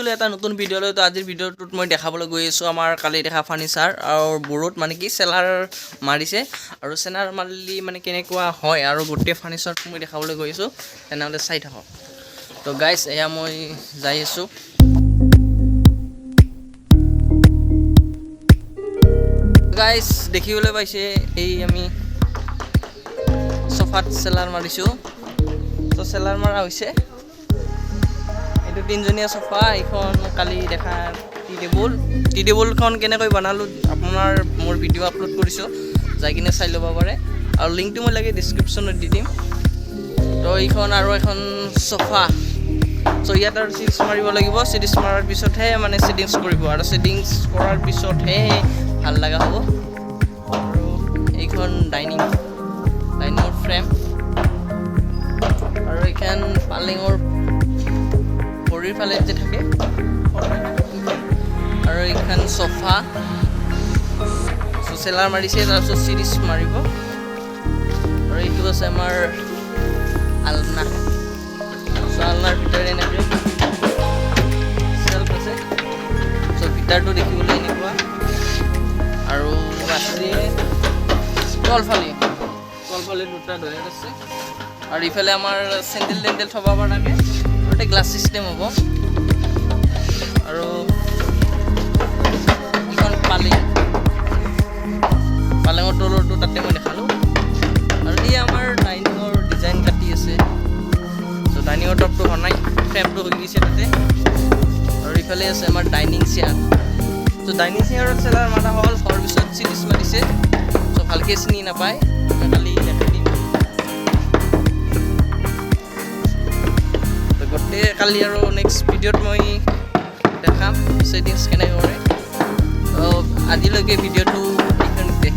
আহিলোঁ এটা নতুন ভিডিঅ' লৈ। তো আজিৰ ভিডিঅ'টোত মই দেখাবলৈ গৈ আছোঁ আমাৰ কালি দেখা ফাৰ্নিচাৰ আৰু বোৰত মানে কি চেলাৰ মাৰিছে আৰু চেলাৰ মাৰিলে মানে কেনেকুৱা হয় আৰু গোটেই ফাৰ্নিচাৰটো মই দেখাবলৈ গৈ আছোঁ। তেনেহ'লে চাই থাকক। তো গাইজ এয়া মই যাই আছোঁ। গাইজ দেখিবলৈ পাইছে এই আমি সোফাত চেলাৰ মাৰিছোঁ। তো চেলাৰ মাৰা হৈছে। এইটো 3জনীয়া সোফা। এইখন কালি দেখা টি টেবুলখন কেনেকৈ বনালোঁ আপোনাৰ মোৰ ভিডিঅ' আপলোড কৰিছোঁ, যাই কিনে চাই ল'ব পাৰে আৰু লিংকটো মই লাগে ডিছক্ৰিপশ্যনত দি দিম। তো এইখন আৰু এখন সোফা। চ' ইয়াত আৰু চিৰিজ মাৰিব লাগিব। চিৰিজ মাৰাৰ পিছতহে মানে ছেটিংছ কৰিব আৰু ছেটিংছ কৰাৰ পিছতহে ভাল লগা হ'ব। আৰু এইখন ডাইনিঙৰ ফ্ৰেম আৰু এইখন পালেঙৰ ভৰিৰ ফালে যে থাকে আৰু এইখন সোফা। চেলাৰ মাৰিছে, তাৰপিছত চিৰিজ মাৰিব। আৰু এইটো আছে আমাৰ আলনা। আলনাৰ ভিতৰত এনেকৈ চেল্ফ আছে। চ' ভিতৰটো দেখিবলৈ এনেকুৱা আৰু আছে তলফালে দুটা ডয়াৰ আছে আৰু ইফালে আমাৰ চেণ্ডেল থ'ব পৰাকৈ গোটেই গ্লাছ ছিষ্টেম হ'ব। আৰু এইখন পালেঙৰ তলৰটো তাতে মই দেখালোঁ। আৰু এই আমাৰ ডাইনিঙৰ ডিজাইন কাটি আছে। চ' ডাইনিঙৰ টপটো বনাই ফ্ৰেমটো হৈ গৈছে তাতে। আৰু ইফালে আছে আমাৰ ডাইনিং চেয়াৰ। চ' ডাইনিং চেয়াৰত চেলাৰ মাৰা হ'ল, হোৱাৰ পিছত চিৰিজ মাৰিছে। চ' ভালকৈ চিনি নাপায়, মই কালি দেখাই দিম। গোটেই কালি আৰু নেক্সট ভিডিঅ'ত মই দেখাম ছেটিংছ কেনেকৈ কৰে। তো আজিলৈকে ভিডিঅ'টো এইখিনিতে।